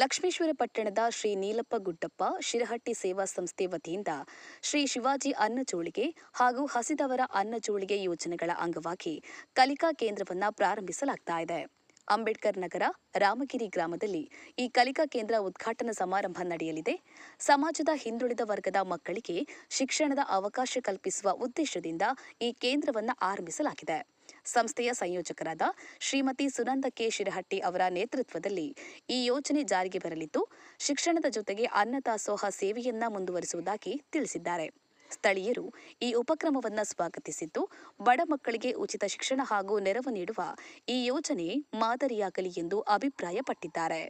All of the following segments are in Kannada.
ಲಕ್ಷ್ಮೇಶ್ವರ ಪಟ್ಟಣದ ಶ್ರೀ ನೀಲಪ್ಪ ಗುಡ್ಡಪ್ಪ ಶಿರಹಟ್ಟಿ ಸೇವಾ ಸಂಸ್ಥೆ ವತಿಯಿಂದ ಶ್ರೀ ಶಿವಾಜಿ ಅನ್ನ ಜೋಳಿಗೆ ಹಾಗೂ ಹಸಿದವರ ಅನ್ನ ಜೋಳಿಗೆ ಯೋಜನೆಗಳ ಅಂಗವಾಗಿ ಕಲಿಕಾ ಕೇಂದ್ರವನ್ನು ಪ್ರಾರಂಭಿಸಲಾಗ್ತಾ ಇದೆ. ಅಂಬೇಡ್ಕರ್ ನಗರ ರಾಮಗಿರಿ ಗ್ರಾಮದಲ್ಲಿ ಈ ಕಲಿಕಾ ಕೇಂದ್ರ ಉದ್ಘಾಟನಾ ಸಮಾರಂಭ ನಡೆಯಲಿದೆ. ಸಮಾಜದ ಹಿಂದುಳಿದ ವರ್ಗದ ಮಕ್ಕಳಿಗೆ ಶಿಕ್ಷಣದ ಅವಕಾಶ ಕಲ್ಪಿಸುವ ಉದ್ದೇಶದಿಂದ ಈ ಕೇಂದ್ರವನ್ನು ಆರಂಭಿಸಲಾಗಿದೆ. ಸಂಸ್ಥೆಯ ಸಂಯೋಜಕರಾದ ಶ್ರೀಮತಿ ಸುನಂದ ಕೆ ಶಿರಹಟ್ಟಿ ಅವರ ನೇತೃತ್ವದಲ್ಲಿ ಈ ಯೋಜನೆ ಜಾರಿಗೆ ಬರಲಿದ್ದು, ಶಿಕ್ಷಣದ ಜೊತೆಗೆ ಅನ್ನದಾಸೋಹ ಸೇವೆಯನ್ನ ಮುಂದುವರಿಸುವುದಾಗಿ ತಿಳಿಸಿದ್ದಾರೆ. ಸ್ಥಳೀಯರು ಈ ಉಪಕ್ರಮವನ್ನು ಸ್ವಾಗತಿಸಿದ್ದು, ಬಡ ಮಕ್ಕಳಿಗೆ ಉಚಿತ ಶಿಕ್ಷಣ ಹಾಗೂ ನೆರವು ನೀಡುವ ಈ ಯೋಜನೆ ಮಾದರಿಯಾಗಲಿ ಎಂದು ಅಭಿಪ್ರಾಯಪಟ್ಟಿದ್ದಾರೆ.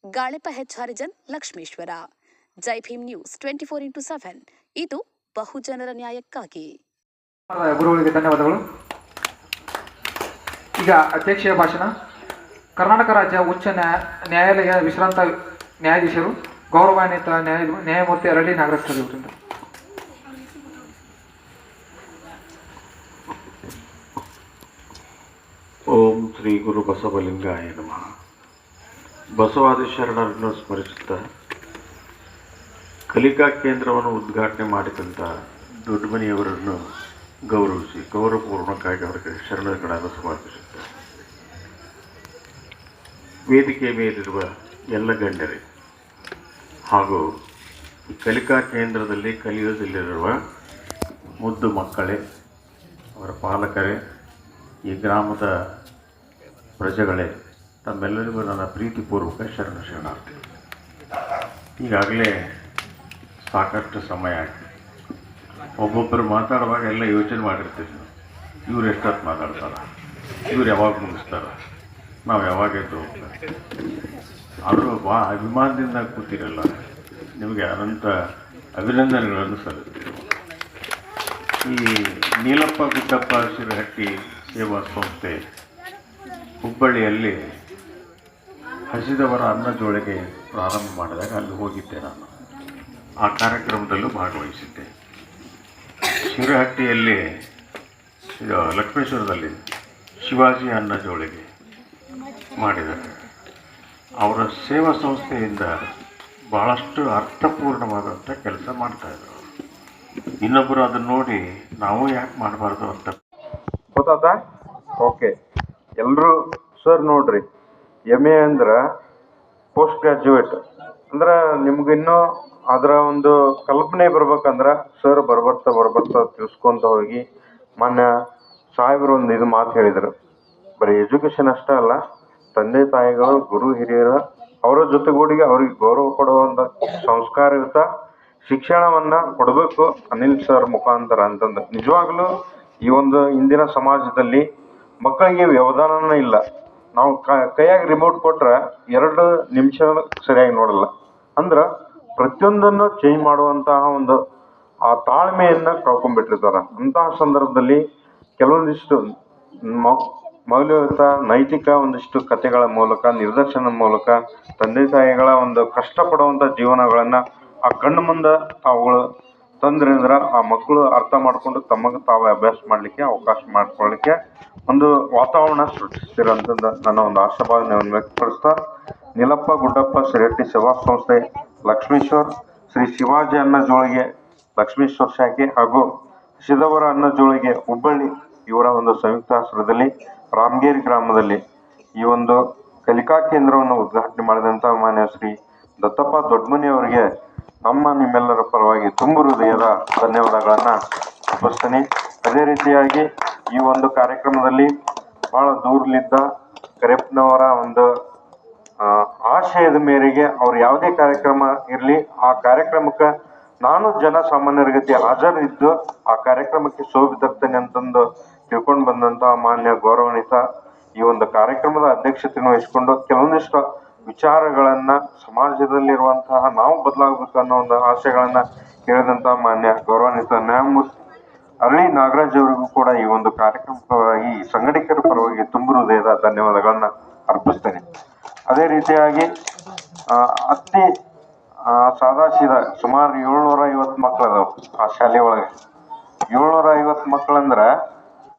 ಗಾಳೆಪ ಹೆಚ್ಹಾರಿಜನ್, ಲಕ್ಷ್ಮೇಶ್ವರ. ಜೈ ಭೀಮ್ ನ್ಯೂಸ್ 24x7 ಇದು ಬಹುಜನರ ನ್ಯಾಯಕ್ಕಾಗಿ. ಗುರುಗಳಿಗೆ ಧನ್ಯವಾದಗಳು. ಈಗ ಅಧ್ಯಕ್ಷೀಯ ಭಾಷಣ. ಕರ್ನಾಟಕ ರಾಜ್ಯ ಉಚ್ಚ ನ್ಯಾಯಾಲಯ ವಿಶ್ರಾಂತ ನ್ಯಾಯಾಧೀಶರು ಗೌರವಾನ್ವಿತ ನ್ಯಾಯಮೂರ್ತಿ ಅರಳಿ ನಾಗರಾಜ್ ಸರ್ ಅವರಿಂದ. ಓಂ ಶ್ರೀ ಗುರು ಬಸವಲಿಂಗಾಯ ನಮಃ. ಬಸವಾದಿ ಶರಣರನ್ನು ಸ್ಮರಿಸುತ್ತಾ ಕಲಿಕಾ ಕೇಂದ್ರವನ್ನು ಉದ್ಘಾಟನೆ ಮಾಡಿದಂಥ ದೊಡ್ಡಮನಿಯವರನ್ನು ಗೌರವಿಸಿ ಗೌರವಪೂರ್ವಕವಾಗಿ ಅವರಿಗೆ ಶರಣಗಳನ್ನು ಸಮರ್ಪಿಸುತ್ತಾರೆ. ವೇದಿಕೆ ಮೇಲಿರುವ ಎಲ್ಲ ಗಣ್ಯರೇ ಹಾಗೂ ಈ ಕಲಿಕಾ ಕೇಂದ್ರದಲ್ಲಿ ಕಲಿಯೋದಲ್ಲಿರುವ ಮುದ್ದು ಮಕ್ಕಳೇ, ಅವರ ಪಾಲಕರೇ, ಈ ಗ್ರಾಮದ ಪ್ರಜೆಗಳೇ, ತಮ್ಮೆಲ್ಲರಿಗೂ ನನ್ನ ಪ್ರೀತಿಪೂರ್ವಕ ಶರಣಾರ್ಥಿ. ಈಗಾಗಲೇ ಸಾಕಷ್ಟು ಸಮಯ ಆಗಿದೆ. ಒಬ್ಬೊಬ್ಬರು ಮಾತಾಡುವಾಗ ಎಲ್ಲ ಯೋಚನೆ ಮಾಡಿರ್ತೀವಿ, ಇವ್ರು ಎಷ್ಟೊತ್ತು ಮಾತಾಡ್ತಾರೆ, ಇವ್ರು ಯಾವಾಗ ಮುಗಿಸ್ತಾರೆ, ನಾವು ಯಾವಾಗ ಎದ್ದು ಹೋಗ್ತಾರೆ. ಅವರು ಅಭಿಮಾನದಿಂದ ಕೂತಿರಲ್ಲ, ನಿಮಗೆ ಅನಂತ ಅಭಿನಂದನೆಗಳನ್ನು ಸಲ್ಲಿಸ್ತೀವಿ. ಈ ನೀಲಪ್ಪ ಗುಡ್ಡಪ್ಪ ಶಿರಹಟ್ಟಿ ಸೇವಾ ಸಂಸ್ಥೆ ಹುಬ್ಬಳ್ಳಿಯಲ್ಲಿ ಹಸಿದವರ ಅನ್ನ ಜೋಳಿಗೆ ಪ್ರಾರಂಭ ಮಾಡಿದಾಗ ಅಲ್ಲಿ ಹೋಗಿದ್ದೆ ನಾನು. ಆ ಕಾರ್ಯಕ್ರಮದಲ್ಲೂ ಭಾಗವಹಿಸಿದ್ದೆ. ಶಿರಹಟ್ಟಿಯಲ್ಲಿ ಲಕ್ಷ್ಮೇಶ್ವರದಲ್ಲಿ ಶಿವಾಜಿ ಅನ್ನ ಜೋಳಿಗೆ ಮಾಡಿದ್ದಾರೆ. ಅವರ ಸೇವಾ ಸಂಸ್ಥೆಯಿಂದ ಭಾಳಷ್ಟು ಅರ್ಥಪೂರ್ಣವಾದಂಥ ಕೆಲಸ ಮಾಡ್ತಾಯಿದ್ರು. ಇನ್ನೊಬ್ಬರು ಅದನ್ನು ನೋಡಿ ನಾವು ಯಾಕೆ ಮಾಡಬಾರ್ದು ಅಂತ ಗೊತ್ತಾದ. ಓಕೆ, ಎಲ್ಲರೂ ಸರ್ ನೋಡ್ರಿ, MA ಅಂದ್ರೆ ಪೋಸ್ಟ್ ಗ್ರ್ಯಾಜುಯೇಟ್ ಅಂದ್ರೆ ನಿಮ್ಗಿನ್ನೂ ಅದರ ಒಂದು ಕಲ್ಪನೆ ಬರ್ಬೇಕಂದ್ರೆ ಸರ್ ಬರ್ಬರ್ತಾ ತಿಳ್ಸ್ಕೊಂತ ಹೋಗಿ. ಮೊನ್ನೆ ಸಾಹೇಬರು ಒಂದು ಇದು ಮಾತು ಹೇಳಿದರು, ಬರೀ ಎಜುಕೇಷನ್ ಅಷ್ಟೇ ಅಲ್ಲ, ತಂದೆ ತಾಯಿಗಳು, ಗುರು ಹಿರಿಯರು ಅವರ ಜೊತೆಗೂಡಿಗೆ ಅವ್ರಿಗೆ ಗೌರವ ಕೊಡುವಂಥ ಸಂಸ್ಕಾರಯುತ ಶಿಕ್ಷಣವನ್ನು ಕೊಡಬೇಕು ಅನಿಲ್ ಸರ್ ಮುಖಾಂತರ ಅಂತಂದು. ನಿಜವಾಗ್ಲೂ ಈ ಒಂದು ಇಂದಿನ ಸಮಾಜದಲ್ಲಿ ಮಕ್ಕಳಿಗೆ ವ್ಯವಧಾನನೇ ಇಲ್ಲ. ನಾವು ಕೈಯಾಗಿ ರಿಮೋಟ್ ಕೊಟ್ರೆ 2 ನಿಮಿಷ ಸರಿಯಾಗಿ ನೋಡಲ್ಲ. ಅಂದ್ರೆ ಪ್ರತಿಯೊಂದನ್ನು ಚೇಂಜ್ ಮಾಡುವಂತಹ ಒಂದು ಆ ತಾಳ್ಮೆಯನ್ನು ಕಳ್ಕೊಂಡ್ಬಿಟ್ಟಿರ್ತಾರೆ. ಅಂತಹ ಸಂದರ್ಭದಲ್ಲಿ ಕೆಲವೊಂದಿಷ್ಟು ಮೌಲ್ಯಯುತ ನೈತಿಕ ಒಂದಿಷ್ಟು ಕಥೆಗಳ ಮೂಲಕ, ನಿರ್ದೇಶನದ ಮೂಲಕ ತಂದೆ ತಾಯಿಗಳ ಒಂದು ಕಷ್ಟಪಡುವಂಥ ಜೀವನಗಳನ್ನು ಆ ಕಣ್ಣು ಮುಂದೆ ಅವುಗಳು ತಂದ್ರಿಂದ ಆ ಮಕ್ಕಳು ಅರ್ಥ ಮಾಡಿಕೊಂಡು ತಮಗೆ ತಾವು ಅಭ್ಯಾಸ ಮಾಡಲಿಕ್ಕೆ ಅವಕಾಶ ಮಾಡಿಕೊಳ್ಳಿಕ್ಕೆ ಒಂದು ವಾತಾವರಣ ಸೃಷ್ಟಿಸ್ತಿರೋಂಥದ್ದು ನನ್ನ ಒಂದು ಆಶಾಭಾವನೆಯನ್ನು ವ್ಯಕ್ತಪಡಿಸ್ತಾ, ನೀಲಪ್ಪ ಗುಡ್ಡಪ್ಪ ಶಿರಹಟ್ಟಿ ಸೇವಾ ಸಂಸ್ಥೆ ಲಕ್ಷ್ಮೇಶ್ವರ್, ಶ್ರೀ ಶಿವಾಜಿ ಅನ್ನ ಜೋಳಿಗೆ ಲಕ್ಷ್ಮೇಶ್ವರ ಶಾಖೆ ಹಾಗೂ ಹಸಿದವರ ಅನ್ನ ಜೋಳಿಗೆ ಹುಬ್ಬಳ್ಳಿ ಇವರ ಒಂದು ಸಂಯುಕ್ತ ಆಶ್ರಯದಲ್ಲಿ ರಾಮಗಿರಿ ಗ್ರಾಮದಲ್ಲಿ ಈ ಒಂದು ಕಲಿಕಾ ಕೇಂದ್ರವನ್ನು ಉದ್ಘಾಟನೆ ಮಾಡಿದಂಥ ಮಾನ್ಯ ಶ್ರೀ ದತ್ತಪ್ಪ ದೊಡ್ಡಮನಿಯವರಿಗೆ ನಮ್ಮ ನಿಮ್ಮೆಲ್ಲರ ಪರವಾಗಿ ತುಂಬು ಹೃದಯದ ಧನ್ಯವಾದಗಳನ್ನು ಅರ್ಪಿಸ್ತೀನಿ. ಅದೇ ರೀತಿಯಾಗಿ ಈ ಒಂದು ಕಾರ್ಯಕ್ರಮದಲ್ಲಿ ಭಾಳ ದೂರಲಿದ್ದ ಕರೆಪ್ಪನವರ ಒಂದು ಆಶಯದ ಮೇರೆಗೆ ಅವ್ರು ಯಾವುದೇ ಕಾರ್ಯಕ್ರಮ ಇರಲಿ, ಆ ಕಾರ್ಯಕ್ರಮಕ್ಕೆ ನಾನು ಜನಸಾಮಾನ್ಯರ ಗತಿ ಹಾಜರಿದ್ದು ಆ ಕಾರ್ಯಕ್ರಮಕ್ಕೆ ಶೋಭೆ ತರ್ತೇನೆ ಅಂತಂದು ತಿಳ್ಕೊಂಡು ಬಂದಂಥ ಮಾನ್ಯ ಗೌರವಾನ್ವಿತ ಈ ಒಂದು ಕಾರ್ಯಕ್ರಮದ ಅಧ್ಯಕ್ಷತೆಯನ್ನು ವಹಿಸಿಕೊಂಡು ಕೆಲವೊಂದಿಷ್ಟು ವಿಚಾರಗಳನ್ನು ಸಮಾಜದಲ್ಲಿರುವಂತಹ ನಾವು ಬದಲಾಗಬೇಕು ಅನ್ನೋ ಒಂದು ಆಶಯಗಳನ್ನು ಹೇಳಿದಂಥ ಮಾನ್ಯ ಗೌರವಾನ್ವಿತ ನ್ಯಾಯಮೂರ್ತಿ ಅರಳಿ ನಾಗರಾಜ್ ಅವರಿಗೂ ಕೂಡ ಈ ಒಂದು ಕಾರ್ಯಕ್ರಮ ಪರವಾಗಿ, ಸಂಘಟಕರ ಪರವಾಗಿ ತುಂಬು ಹೃದಯದ ಧನ್ಯವಾದಗಳನ್ನು ಅರ್ಪಿಸ್ತೇನೆ. ಅದೇ ರೀತಿಯಾಗಿ ಅತಿ ಸಾದಾಸೀದ ಸುಮಾರು 750 ಮಕ್ಕಳು ಅದಾವೆ ಆ ಶಾಲೆ ಒಳಗೆ. 750 ಮಕ್ಕಳಂದ್ರೆ